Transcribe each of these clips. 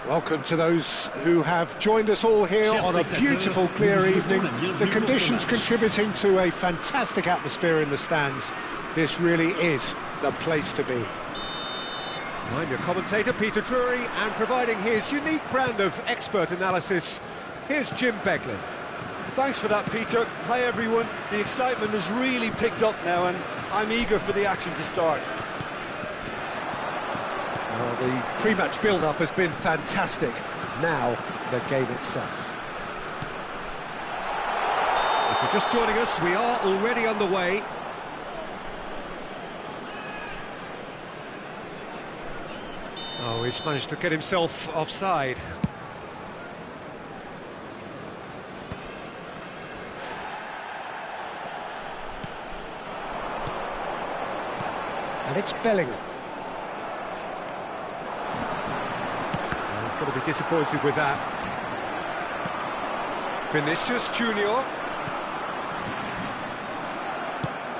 Welcome to those who have joined us all here on a beautiful, clear evening. The conditions contributing to a fantastic atmosphere in the stands. This really is the place to be. I'm your commentator, Peter Drury, and providing his unique brand of expert analysis, here's Jim Beglin. Thanks for that, Peter. Hi, everyone. The excitement has really picked up now, and I'm eager for the action to start. Well, the pre-match build-up has been fantastic. Now, the game itself. If you're just joining us, we are already underway. Oh, he's managed to get himself offside. And it's Bellingham. He's going to be disappointed with that. Vinicius Junior.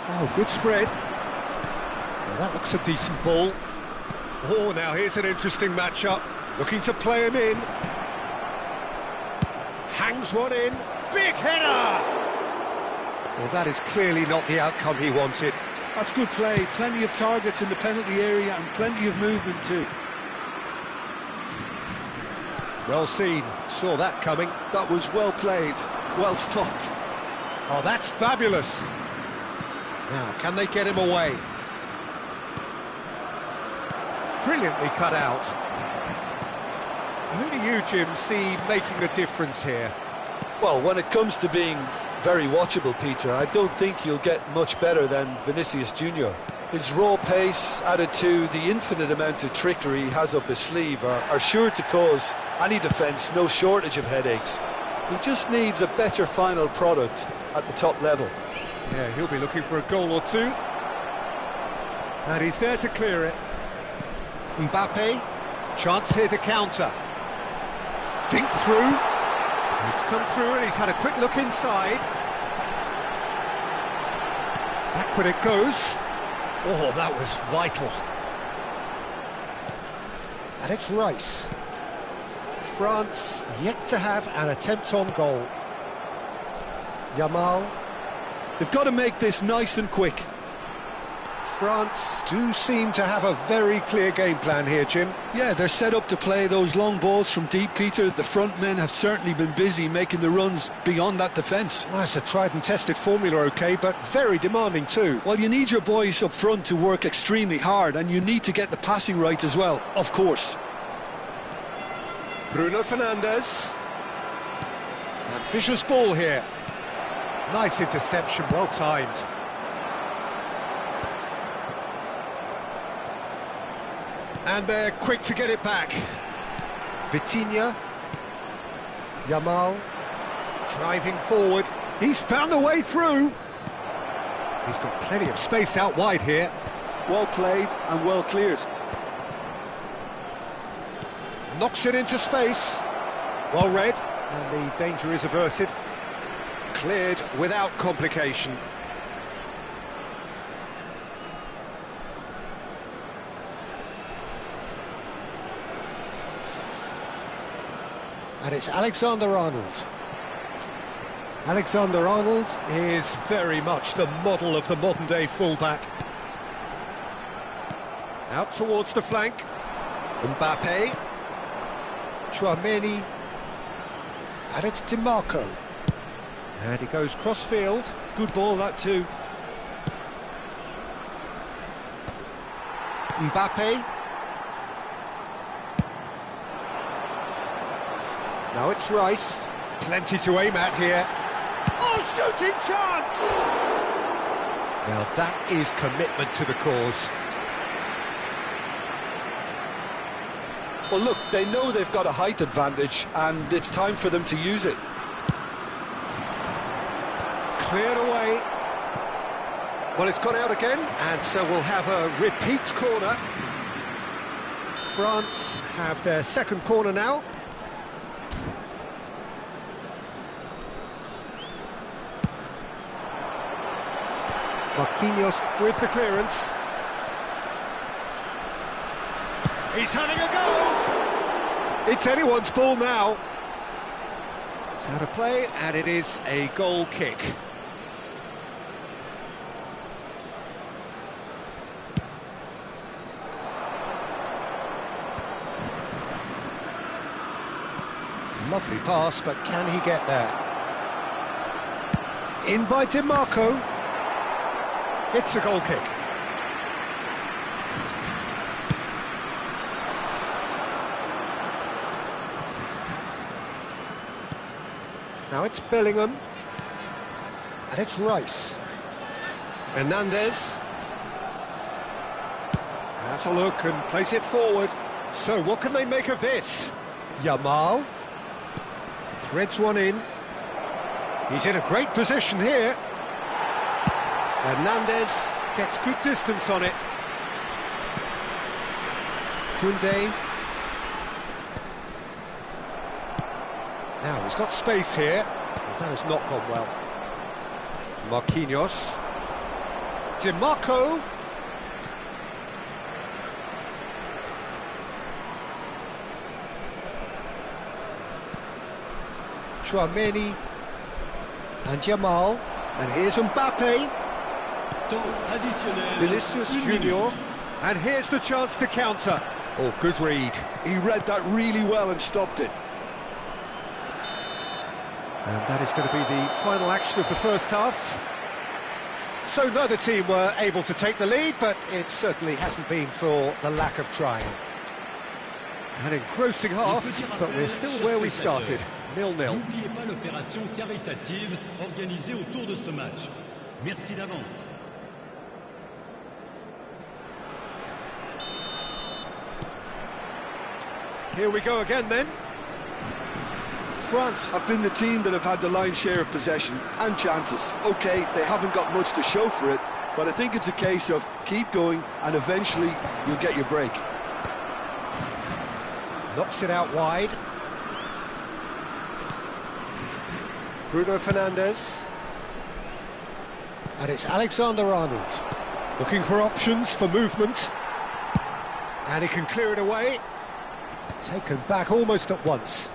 Oh, good spread. Well, that looks a decent ball. Oh, now here's an interesting matchup. Looking to play him in. Hangs one in. Big header! Well, that is clearly not the outcome he wanted. That's good play. Plenty of targets in the penalty area and plenty of movement too. Well seen. Saw that coming. That was well played. Well stopped. Oh, that's fabulous. Now, can they get him away? Brilliantly cut out. Who do you, Jim, see making a difference here? Well, when it comes to being very watchable, Peter, I don't think you'll get much better than Vinicius Junior. His raw pace, added to the infinite amount of trickery he has up his sleeve, are sure to cause any defence no shortage of headaches. He just needs a better final product at the top level. Yeah, he'll be looking for a goal or two. And he's there to clear it. Mbappe, chance here to counter. Dink through. It's come through and he's had a quick look inside. Backward it goes. Oh, that was vital. And it's Rice. France yet to have an attempt on goal. Yamal. They've got to make this nice and quick. France do seem to have a very clear game plan here, Jim. Yeah, they're set up to play those long balls from deep, Peter. The front men have certainly been busy making the runs beyond that defence. Well, it's a tried and tested formula, OK, but very demanding too. Well, you need your boys up front to work extremely hard, and you need to get the passing right as well, of course. Bruno Fernandes. Ambitious ball here. Nice interception, well timed. And they're quick to get it back. Vitinha. Yamal. Driving forward. He's found a way through. He's got plenty of space out wide here. Well played and well cleared. Knocks it into space. Well read. And the danger is averted. Cleared without complication. And it's Alexander-Arnold. Alexander-Arnold is very much the model of the modern-day fullback. Out towards the flank. Mbappe. Chouameni. And it's DiMarco. And he goes cross-field. Good ball, that too. Mbappe. Now it's Rice. Plenty to aim at here. Oh, shooting chance! Now that is commitment to the cause. Well, look, they know they've got a height advantage, and it's time for them to use it. Cleared away. Well, it's gone out again, and so we'll have a repeat corner. France have their second corner now. Marquinhos with the clearance. He's having a go! It's anyone's ball now. It's out of play, and it is a goal kick. Lovely pass, but can he get there? In by DiMarco. It's a goal kick. Now it's Bellingham. And it's Rice. Hernandez. Has a look and plays it forward. So what can they make of this? Yamal. Threads one in. He's in a great position here. Hernandez gets good distance on it. Koundé. Now he's got space here. That has not gone well. Marquinhos. DiMarco. Chouameni and Yamal, and here's Mbappe, Vinicius Junior, and here's the chance to counter. Oh, good read. He read that really well and stopped it. And that is going to be the final action of the first half. So neither team were able to take the lead, but it certainly hasn't been for the lack of trying. An engrossing half, but we're still where we started, 0-0. N'oubliez pas l'opération caritative organisée autour de ce match. Merci d'avance. Here we go again then. France have been the team that have had the lion's share of possession and chances. OK, they haven't got much to show for it, but I think it's a case of keep going and eventually you'll get your break. Knocks it out wide. Bruno Fernandes. And it's Alexander-Arnold. Looking for options for movement. And he can clear it away. Taken back almost at once.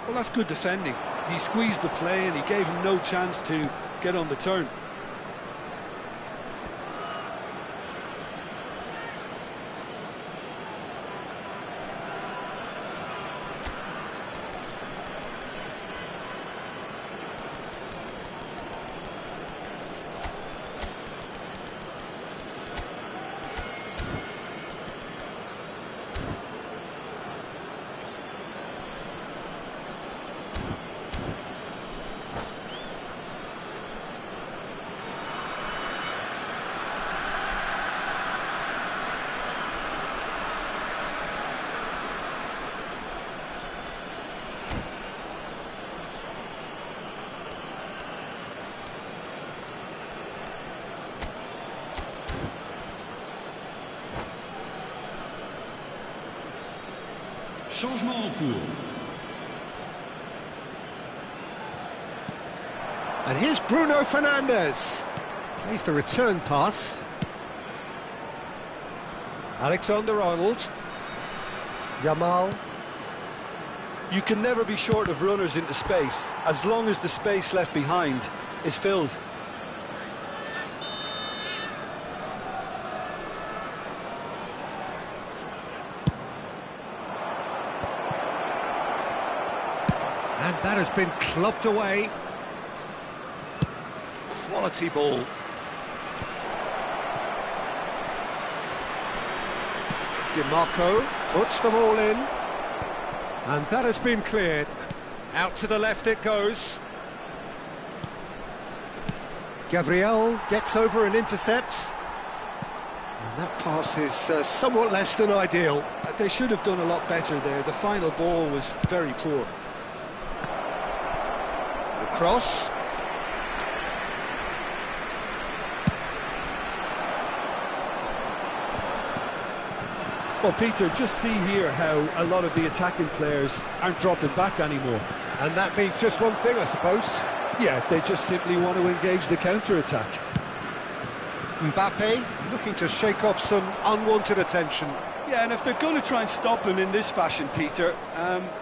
Well, that's good defending. He squeezed the play and he gave him no chance to get on the turn. Changement en cours. And here's Bruno Fernandes. Plays the return pass. Alexander-Arnold. Yamal. You can never be short of runners into space, as long as the space left behind is filled. And that has been clubbed away. Quality ball. DiMarco puts them all in. And that has been cleared. Out to the left it goes. Gabriel gets over and intercepts. And that pass is somewhat less than ideal. They should have done a lot better there. The final ball was very poor. The cross. Well, Peter, just see here how a lot of the attacking players aren't dropping back anymore. And that means just one thing, I suppose. Yeah, they just simply want to engage the counter-attack. Mbappe looking to shake off some unwanted attention. Yeah, and if they're going to try and stop him in this fashion, Peter,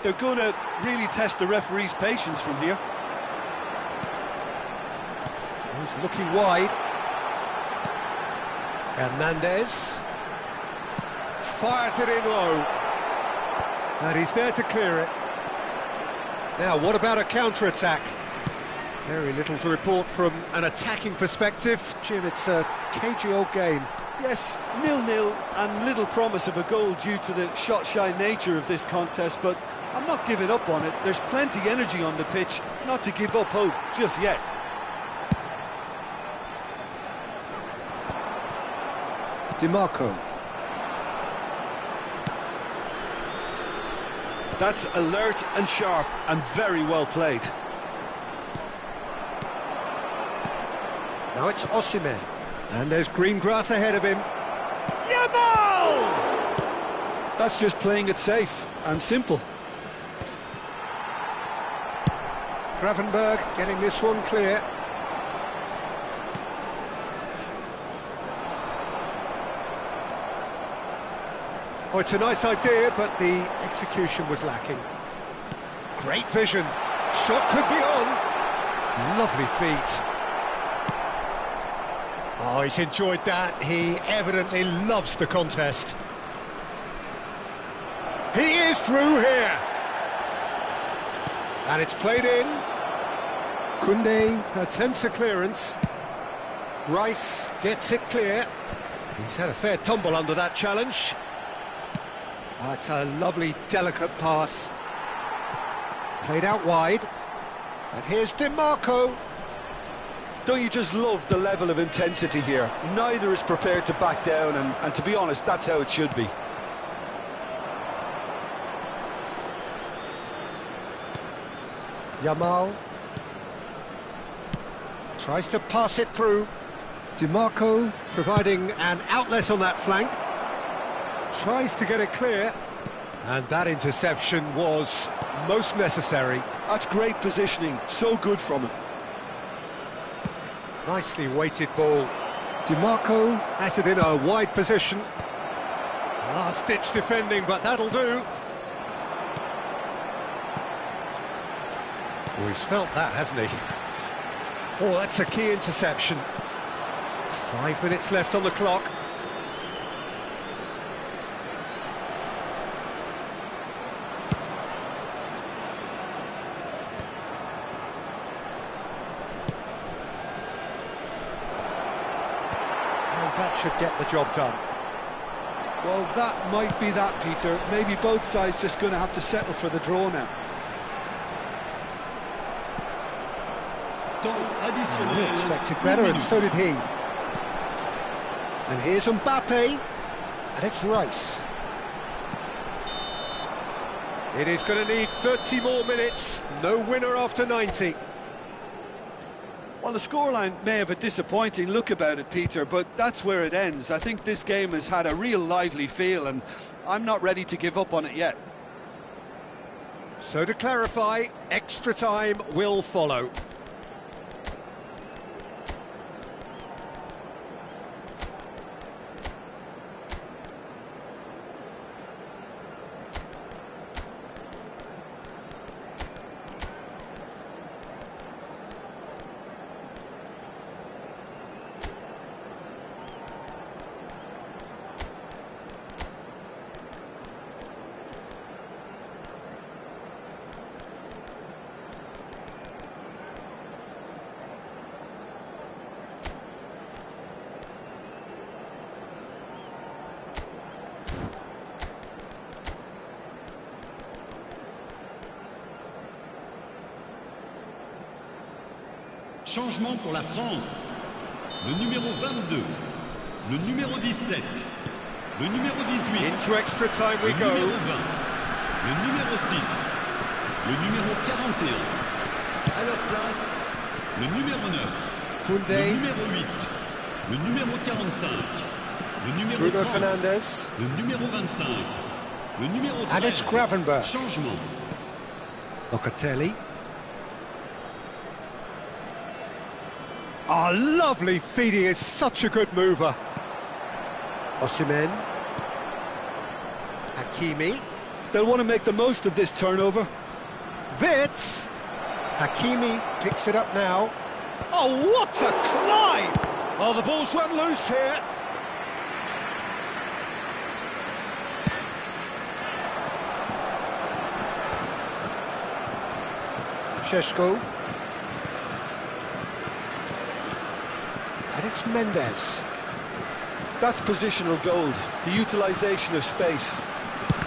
they're going to really test the referee's patience from here. He's looking wide. Hernandez fires it in low, and he's there to clear it. Now, what about a counter-attack? Very little to report from an attacking perspective. Jim, it's a cagey old game. Yes, 0-0 and little promise of a goal due to the shot-shy nature of this contest, but I'm not giving up on it. There's plenty energy on the pitch, not to give up hope just yet. DiMarco. That's alert and sharp and very well played. Now it's Osimhen. And there's green grass ahead of him. Yamal! That's just playing it safe and simple. Gravenberg getting this one clear. Oh, it's a nice idea, but the execution was lacking. Great vision. Shot could be on. Lovely feet. Oh, he's enjoyed that. He evidently loves the contest. He is through here. And it's played in. Koundé attempts a clearance. Rice gets it clear. He's had a fair tumble under that challenge. Oh, it's a lovely, delicate pass. Played out wide. And here's DiMarco. Don't you just love the level of intensity here? Neither is prepared to back down, and to be honest, that's how it should be. Yamal tries to pass it through. DiMarco providing an outlet on that flank. Tries to get it clear. And that interception was most necessary. That's great positioning, so good from him. Nicely weighted ball. DiMarco has it in a wide position. Last-ditch defending, but that'll do. Oh, he's felt that, hasn't he? Oh, that's a key interception. 5 minutes left on the clock. That should get the job done. Well, that might be that, Peter. Maybe both sides just going to have to settle for the draw now. He expected better, and so did he. And here's Mbappe, and it's Rice. It is going to need 30 more minutes. No winner after 90. Well, the scoreline may have a disappointing look about it, Peter, but that's where it ends. I think this game has had a real lively feel, and I'm not ready to give up on it yet. So to clarify, extra time will follow. Changement pour la France. Le numéro 22, le numéro 17, le numéro 18. Into extra time we le go. Numéro 20, le numéro 6, le numéro 41. À leur place, le numéro 9, Koundé. le numéro 8, le numéro 45, le numéro Bruno 30, Fernandes. le numéro 25, le numéro 13. And it's Gravenberg. Changement. Locatelli. Oh, lovely feed, he is such a good mover. Osimhen. Hakimi. They'll want to make the most of this turnover. Wits. Hakimi picks it up now. Oh, what a climb! Oh, the ball's run loose here. Šeško. And it's Mendes. That's positional gold, the utilisation of space.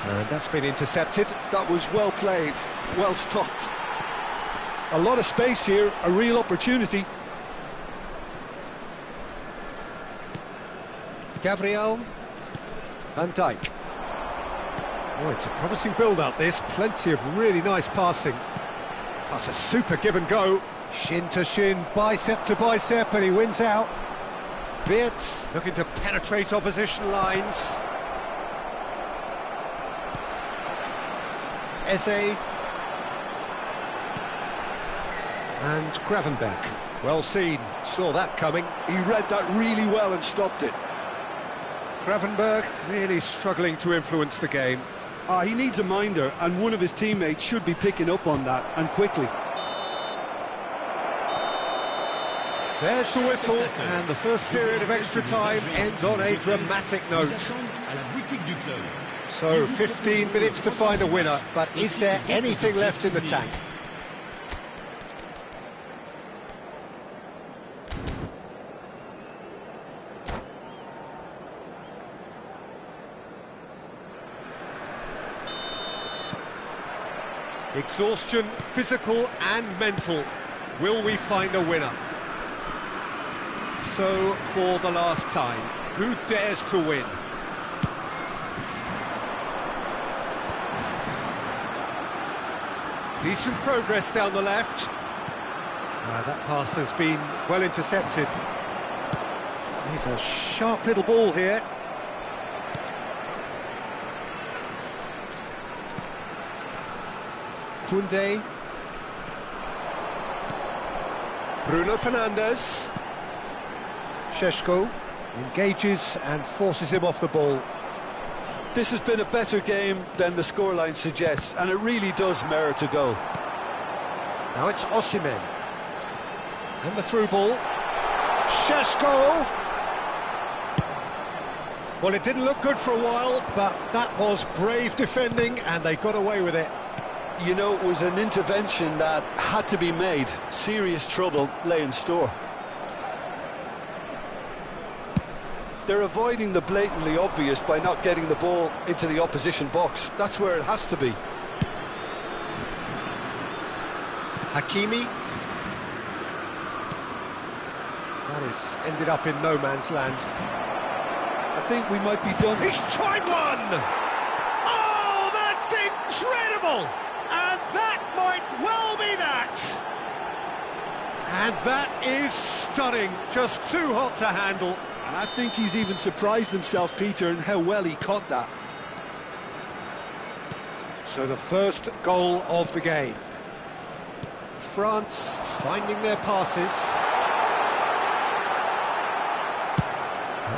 And that's been intercepted. That was well played, well stopped. A lot of space here, a real opportunity. Gabriel. Van Dijk. Oh, it's a promising build-up, this. Plenty of really nice passing. That's a super give and go. Shin to shin, bicep to bicep, and he wins out. Beert looking to penetrate opposition lines. Eze. And Gravenberch. Well seen, saw that coming. He read that really well and stopped it. Gravenberch really struggling to influence the game. He needs a minder, and one of his teammates should be picking up on that, and quickly. There's the whistle, and the first period of extra time ends on a dramatic note. So, 15 minutes to find a winner, but is there anything left in the tank? Exhaustion, physical and mental. Will we find a winner? So, for the last time, who dares to win? Decent progress down the left. That pass has been well intercepted. Here's a sharp little ball here. Koundé. Bruno Fernandes. Šeško engages and forces him off the ball. This has been a better game than the scoreline suggests, and it really does merit a go. Now it's Osimhen. And the through ball. Šeško! Well, it didn't look good for a while, but that was brave defending, and they got away with it. You know, it was an intervention that had to be made. Serious trouble lay in store. They're avoiding the blatantly obvious by not getting the ball into the opposition box. That's where it has to be. Hakimi. That has ended up in no man's land. I think we might be done. He's tried one! Oh, that's incredible! And that might well be that! And that is stunning. Just too hot to handle. I think he's even surprised himself, Peter, in how well he caught that. So the first goal of the game. France finding their passes.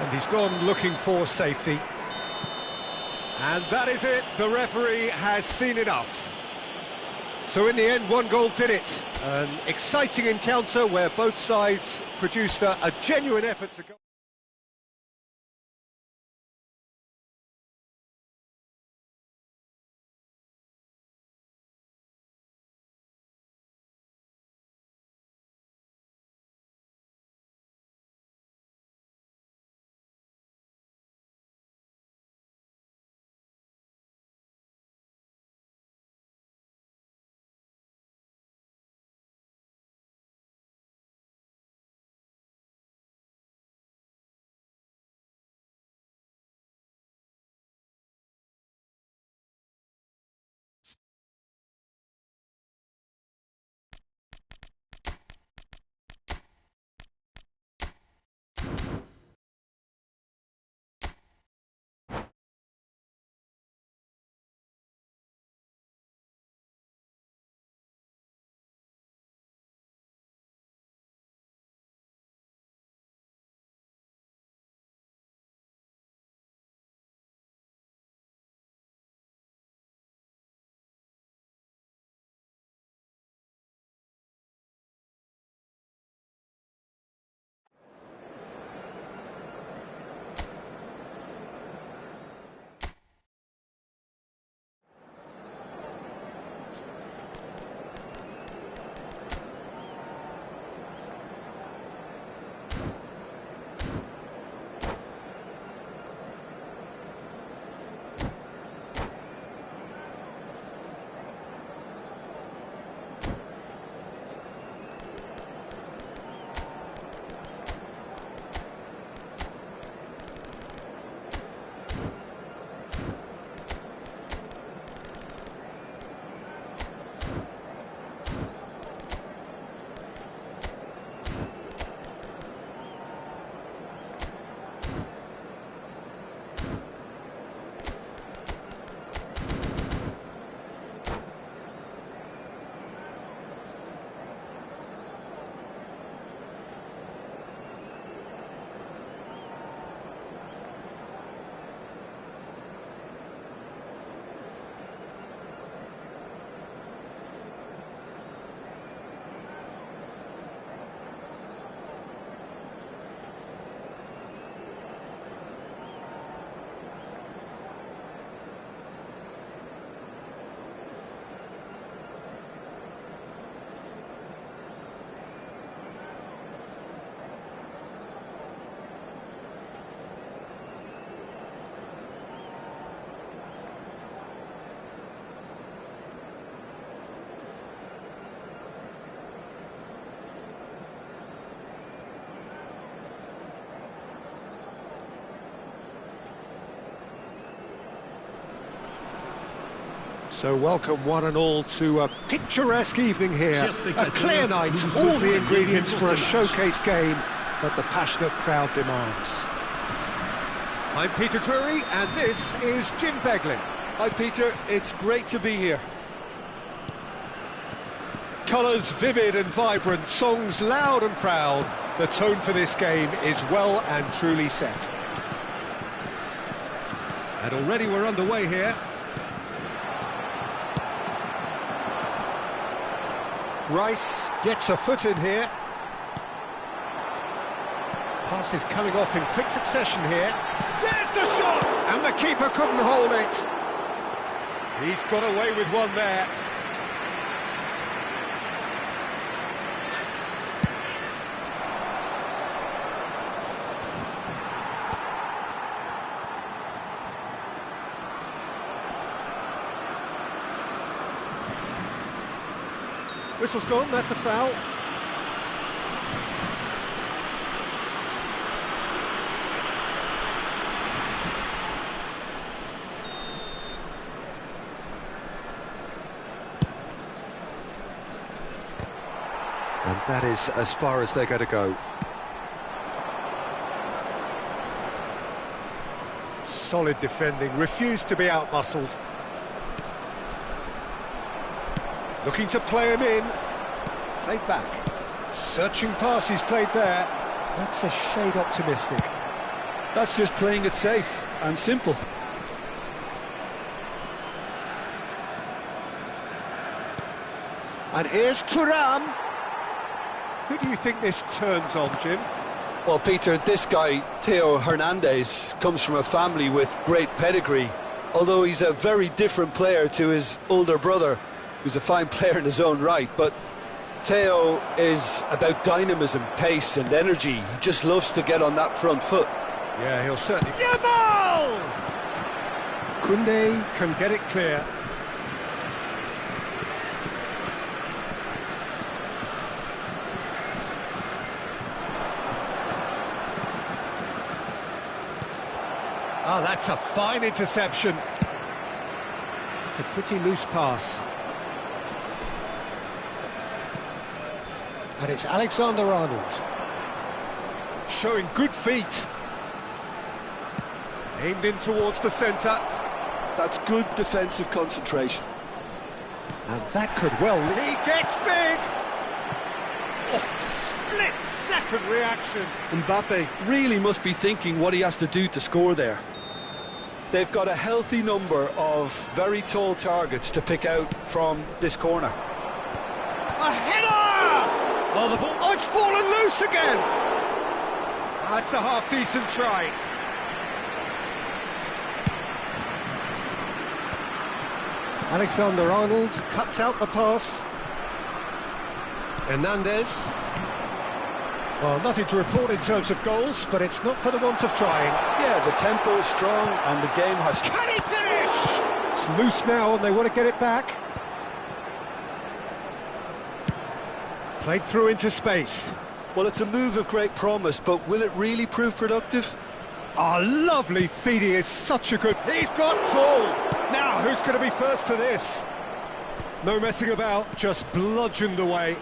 And he's gone looking for safety. And that is it. The referee has seen enough. So in the end, one goal did it. An exciting encounter where both sides produced a genuine effort to go. So welcome one and all to a picturesque evening here. A clear night, all the ingredients for a showcase game that the passionate crowd demands. I'm Peter Drury and this is Jim Beglin. Hi Peter, it's great to be here. Colours vivid and vibrant, songs loud and proud. The tone for this game is well and truly set. And already we're underway here. Rice gets a foot in here. Pass is coming off in quick succession here. There's the shot! And the keeper couldn't hold it. He's got away with one there. Whistle's gone, that's a foul. And that is as far as they're going to go. Solid defending, refused to be outmuscled. Looking to play him in. Played back. Searching pass he's played there. That's a shade optimistic. That's just playing it safe and simple. And here's Thuram. Who do you think this turns on, Jim? Well, Peter, this guy, Theo Hernandez, comes from a family with great pedigree, although he's a very different player to his older brother, who's a fine player in his own right. But Theo is about dynamism, pace and energy. He just loves to get on that front foot. Yeah, he'll certainly... Yamal! Koundé can get it clear. Ah, that's a fine interception. It's a pretty loose pass. And it's Alexander-Arnold. Showing good feet. Aimed in towards the centre. That's good defensive concentration. And that could well... He gets big! Oh, split-second reaction. Mbappe really must be thinking what he has to do to score there. They've got a healthy number of very tall targets to pick out from this corner. A header! Oh, the ball... Oh, it's fallen loose again! That's a half-decent try. Alexander-Arnold cuts out the pass. Hernandez. Well, nothing to report in terms of goals, but it's not for the want of trying. Yeah, the tempo is strong and the game has... Can he finish? It's loose now and they want to get it back. Played through into space. Well, it's a move of great promise, but will it really prove productive? Oh, lovely feed. He is such a good... He's got full! Now, who's going to be first to this? No messing about, just bludgeoned away.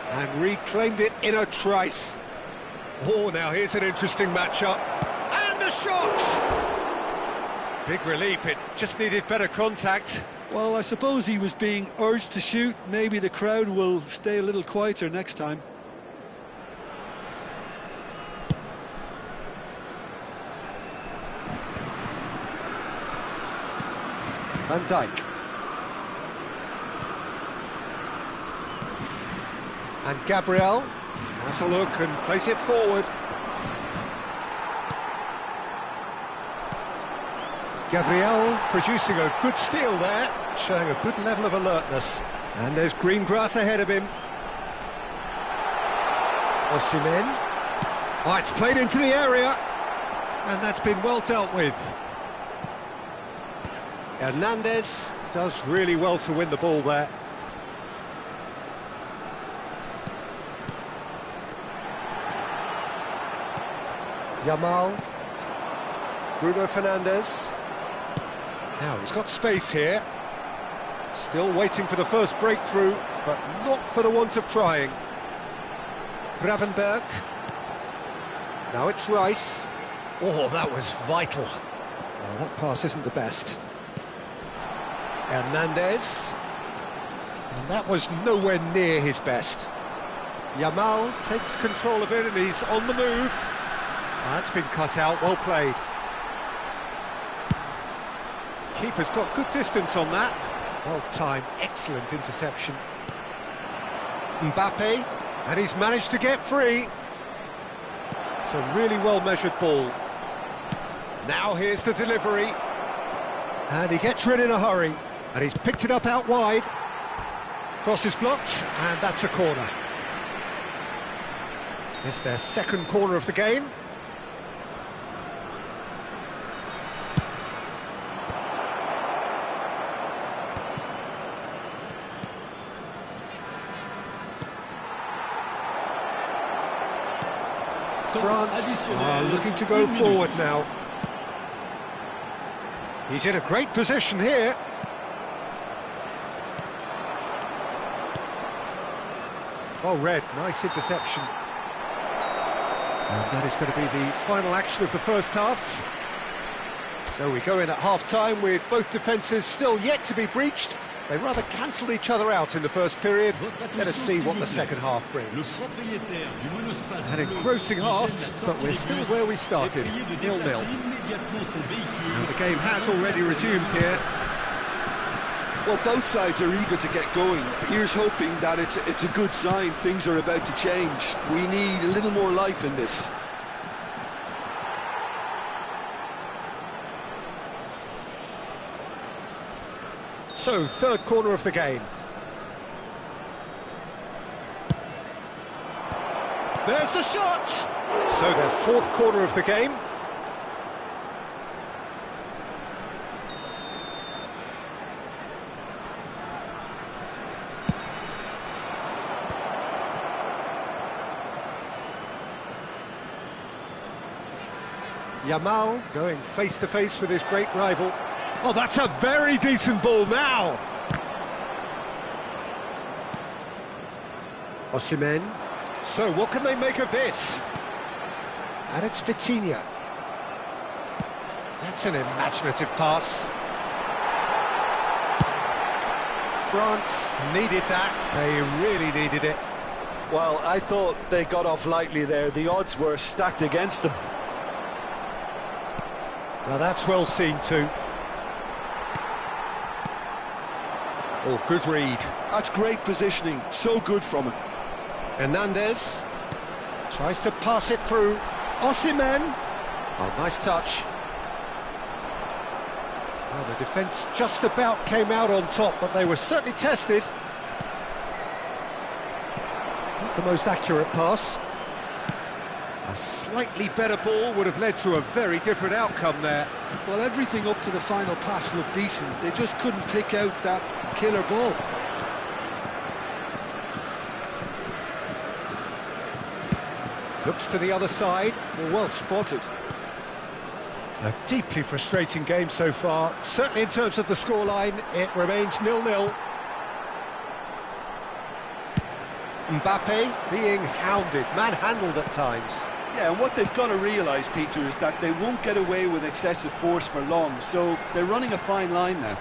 And reclaimed it in a trice. Oh, now here's an interesting matchup. And a shot! Big relief, it just needed better contact. Well, I suppose he was being urged to shoot. Maybe the crowd will stay a little quieter next time. Van Dijk. And Gabriel has a look and plays it forward. Gabriel producing a good steal there, showing a good level of alertness. And there's green grass ahead of him. Osimhen. Oh, it's played into the area. And that's been well dealt with. Hernandez does really well to win the ball there. Yamal. Bruno Fernandes. Now he's got space here. Still waiting for the first breakthrough, but not for the want of trying. Gravenberg. Now it's Rice. Oh, that was vital. Oh, that pass isn't the best. Hernandez. And that was nowhere near his best. Yamal takes control of it and he's on the move. That's been cut out, well played. Keeper's got good distance on that. Well timed, excellent interception. Mbappe, and he's managed to get free. It's a really well-measured ball. Now here's the delivery. And he gets rid in a hurry. And he's picked it up out wide. Cross is blocked, and that's a corner. It's their second corner of the game. France are looking to go forward now. He's in a great position here. Well read, nice interception. And that is going to be the final action of the first half. So we go in at half-time with both defences still yet to be breached. They rather cancelled each other out in the first period. Let us see what the second half brings. An engrossing half, but we're still where we started, 0-0. And the game has already resumed here. Well, both sides are eager to get going. Here's hoping that it's a good sign. Things are about to change. We need a little more life in this. So, third corner of the game. There's the shot! So their fourth corner of the game. Yamal going face-to-face with his great rival. Oh, that's a very decent ball now! Osimhen. So, what can they make of this? And it's Vitinha. That's an imaginative pass. France needed that. They really needed it. Well, I thought they got off lightly there. The odds were stacked against them. Now that's well seen too. Oh, good read. That's great positioning. So good from him. Hernandez tries to pass it through. Osimhen. Oh, nice touch. Well, the defence just about came out on top, but they were certainly tested. Not the most accurate pass. A slightly better ball would have led to a very different outcome there. Well, everything up to the final pass looked decent. They just couldn't pick out that killer ball. Looks to the other side. Well spotted. A deeply frustrating game so far. Certainly in terms of the scoreline, it remains 0-0. Mbappe being hounded, manhandled at times. Yeah, and what they've got to realise, Peter, is that they won't get away with excessive force for long, so they're running a fine line now.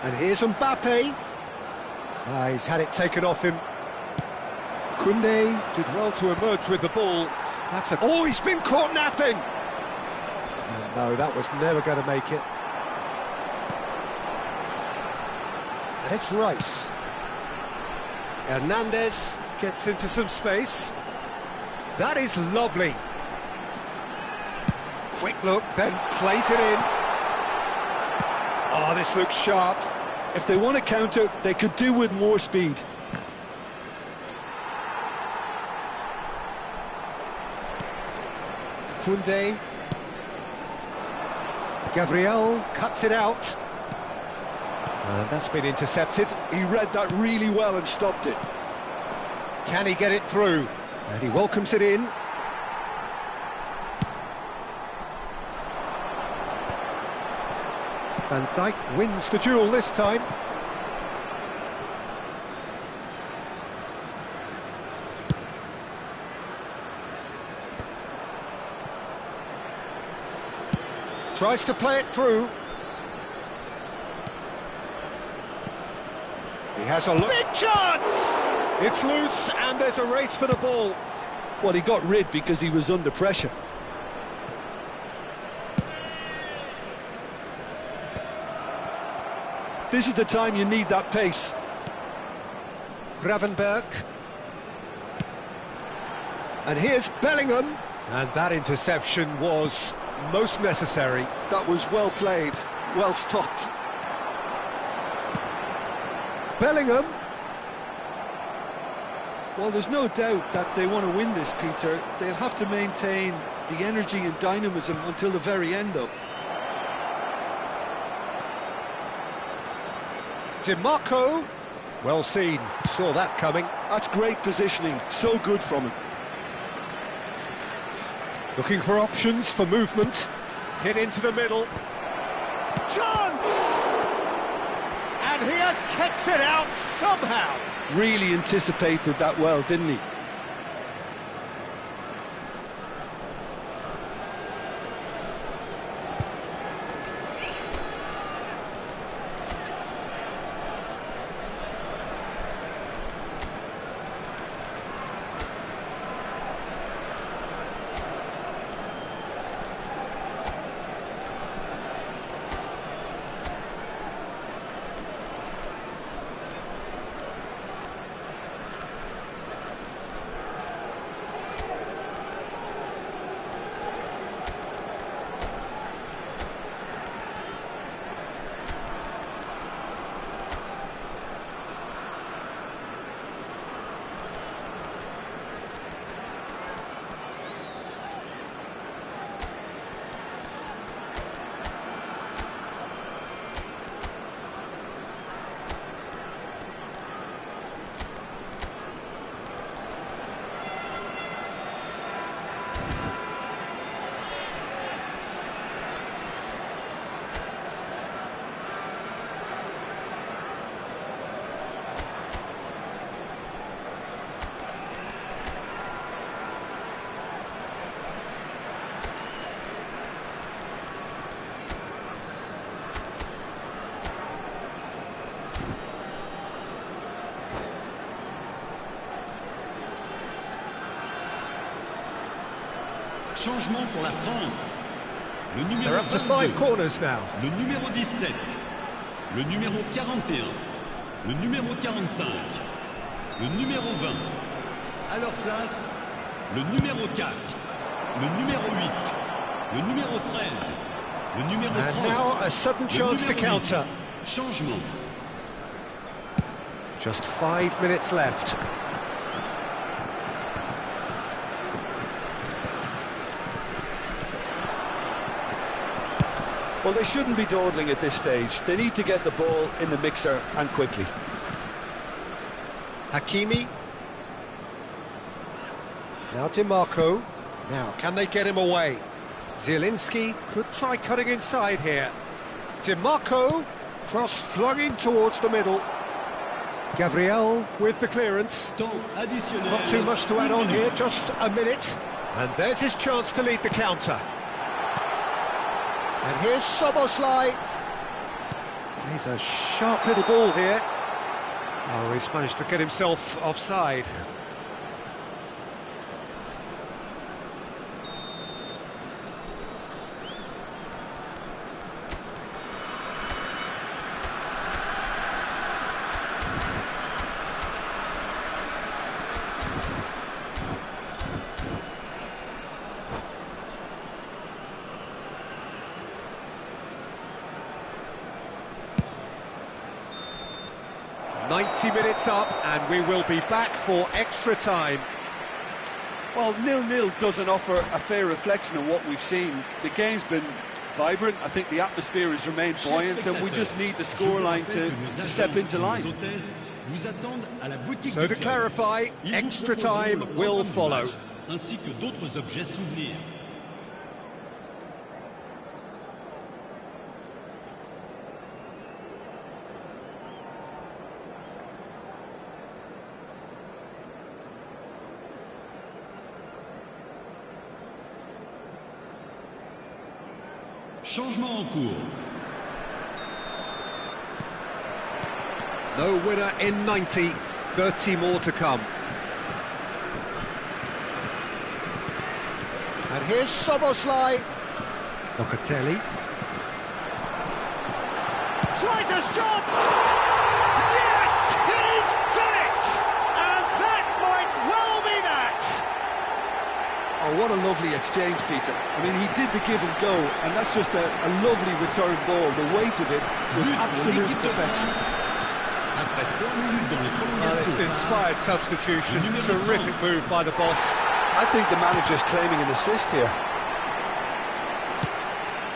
And here's Mbappe. He's had it taken off him. Koundé did well to emerge with the ball. Oh, he's been caught napping! And no, that was never going to make it. And it's Rice. Hernandez gets into some space. That is lovely. Quick look, then plays it in. Oh, this looks sharp. If they want to counter, they could do with more speed. Koundé. Gabriel cuts it out. And that's been intercepted. He read that really well and stopped it. Can he get it through? And he welcomes it in. Van Dijk wins the duel this time. Tries to play it through. He has a big chance! It's loose and there's a race for the ball. Well, he got rid because he was under pressure. This is the time you need that pace. Gravenberg. And here's Bellingham. And that interception was most necessary. That was well played, well stopped. Bellingham. Well, there's no doubt that they want to win this, Peter. They'll have to maintain the energy and dynamism until the very end, though. DiMarco. Well seen, saw that coming. That's great positioning, so good from him. Looking for options for movement. Hit into the middle. Chance! And he has kicked it out somehow. Really anticipated that well, didn't he? Changement pour la France. Le numéro They're up to 5 corners now. Le numéro 17. Le numéro 41. Le numéro 45. Le numéro 20. À leur place, le numéro 4. Le numéro 8. Le numéro 13. Le numéro 30. And now a sudden chance to counter. Changement. Just 5 minutes left. Well, they shouldn't be dawdling at this stage. They need to get the ball in the mixer and quickly. Hakimi. Now DiMarco. Now, can they get him away? Zielinski could try cutting inside here. DiMarco. Cross flung in towards the middle. Gabriel with the clearance. Not too much to add on here, just a minute. And there's his chance to lead the counter. And here's Soboslai. He's a sharp little ball here. Oh, he's managed to get himself offside. "90 minutes up, and we will be back for extra time." Well, 0-0 doesn't offer a fair reflection of what we've seen. The game's been vibrant. I think the atmosphere has remained buoyant, and we just need the scoreline to step into line. So to clarify, extra time will follow. Ainsi que d'autres objets souvenirs. Changement en cours. No winner in 90, 30 more to come. And here's Soboslai. Locatelli. Tries a shot! Yes, he's done it! And that might well be that! Oh, what a lovely exchange, Peter. I mean, he did the give and go, and that's just a lovely return ball. The weight of it was absolute perfection. Well, it's an inspired substitution. Terrific move by the boss. I think the manager's claiming an assist here.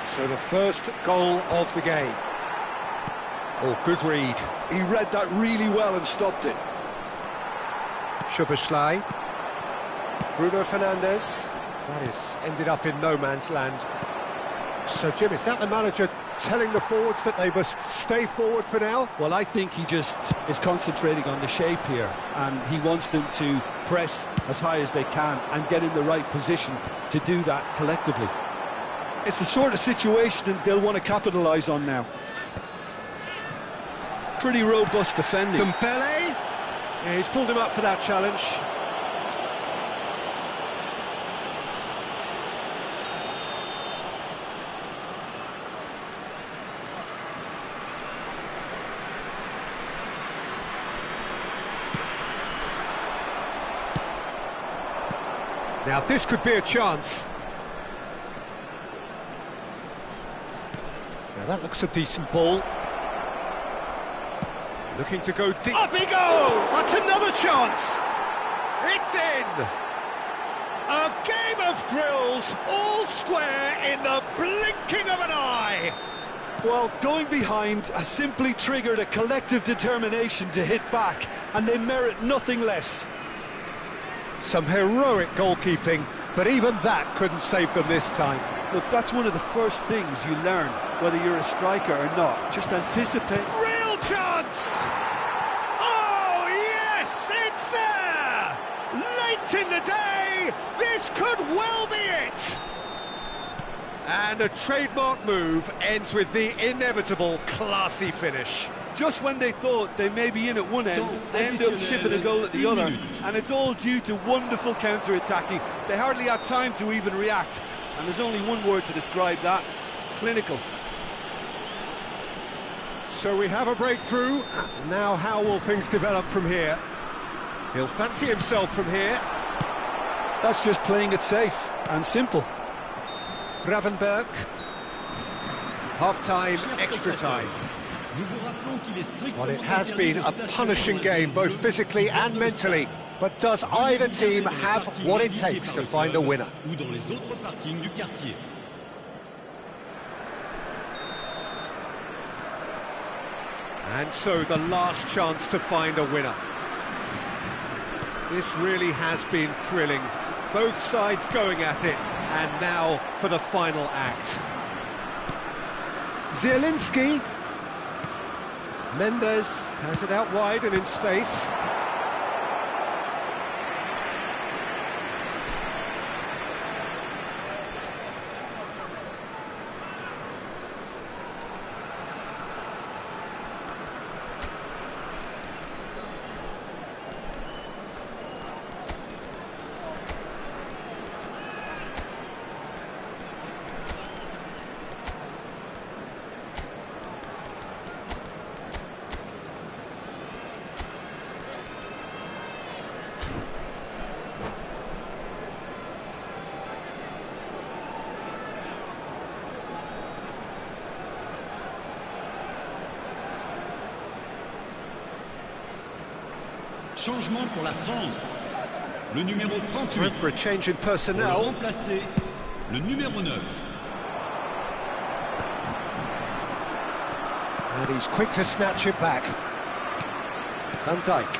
So the first goal of the game. Oh, good read. He read that really well and stopped it. Szoboszlai. Bruno Fernandes. That is ended up in no man's land. So, Jim, is that the manager telling the forwards that they must stay forward for now? Well, I think he just is concentrating on the shape here, and he wants them to press as high as they can and get in the right position to do that collectively. It's the sort of situation that they'll want to capitalise on now. Pretty robust defending. Dembele. Yeah, he's pulled him up for that challenge. Now this could be a chance. Now that looks a decent ball. Looking to go deep. Up he goes! That's another chance! It's in! A game of thrills, all square in the blinking of an eye! Well, going behind has simply triggered a collective determination to hit back, and they merit nothing less. Some heroic goalkeeping, but even that couldn't save them this time. Look, that's one of the first things you learn, whether you're a striker or not. Just anticipate. Real chance! Oh, yes, it's there! Late in the day, this could well be it! And a trademark move ends with the inevitable classy finish. Just when they thought they may be in at one end, they end up shipping a goal at the other, and it's all due to wonderful counter-attacking. They hardly had time to even react, and there's only one word to describe that: clinical. So we have a breakthrough. Now how will things develop from here? He'll fancy himself from here. That's just playing it safe and simple. Gravenberg. Half-time, extra time. Well, it has been a punishing game, both physically and mentally. But does either team have what it takes to find a winner? And so the last chance to find a winner. This really has been thrilling. Both sides going at it. And now for the final act. Zielinski. Mendes has it out wide and in space. Changement pour la France. Le numéro 38. Time for a change in personnel. Pour le remplacer, le numéro 9. And he's quick to snatch it back. Van Dijk.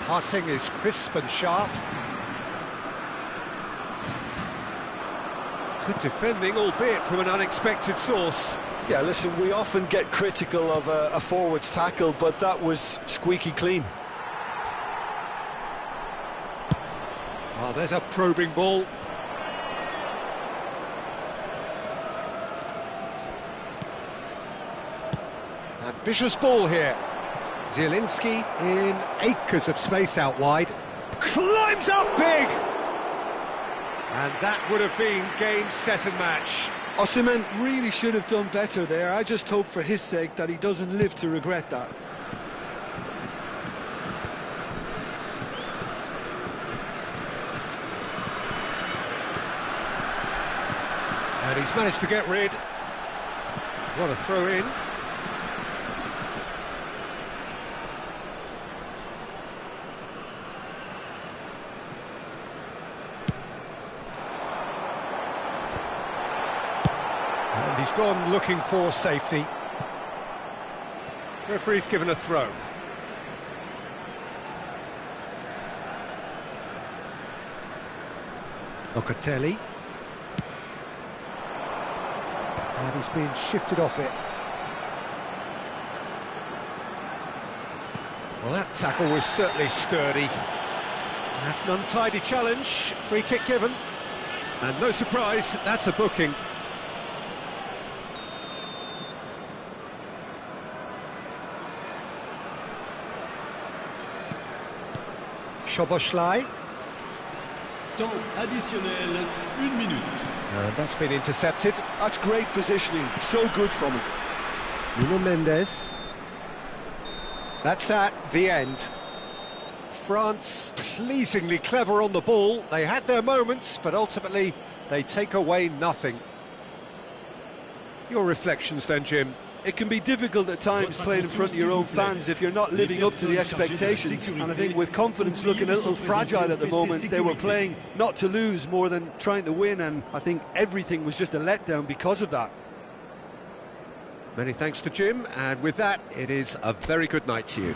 Passing is crisp and sharp. Good defending, albeit from an unexpected source. Yeah, listen, we often get critical of a forward's tackle, but that was squeaky clean. Oh, there's a probing ball. Vicious ball here. Zielinski in acres of space out wide. Climbs up big! And that would have been game, set and match. Osimhen really should have done better there. I just hope for his sake that he doesn't live to regret that. And he's managed to get rid. What a throw in. And he's gone looking for safety. Referee's given a throw. Locatelli. And he's been shifted off it. Well, that tackle was certainly sturdy. That's an untidy challenge. Free kick given. And no surprise, that's a booking. Szoboszlai. Temps additionnel, 1 minute. And that's been intercepted. That's great positioning, so good from him. Nuno Mendes. That's that, the end. France pleasingly clever on the ball. They had their moments, but ultimately they take away nothing. Your reflections then, Jim? It can be difficult at times playing in front of your own fans if you're not living up to the expectations, and I think with confidence looking a little fragile at the moment, they were playing not to lose more than trying to win, and I think everything was just a letdown because of that. Many thanks to Jim, and with that, it is a very good night to you.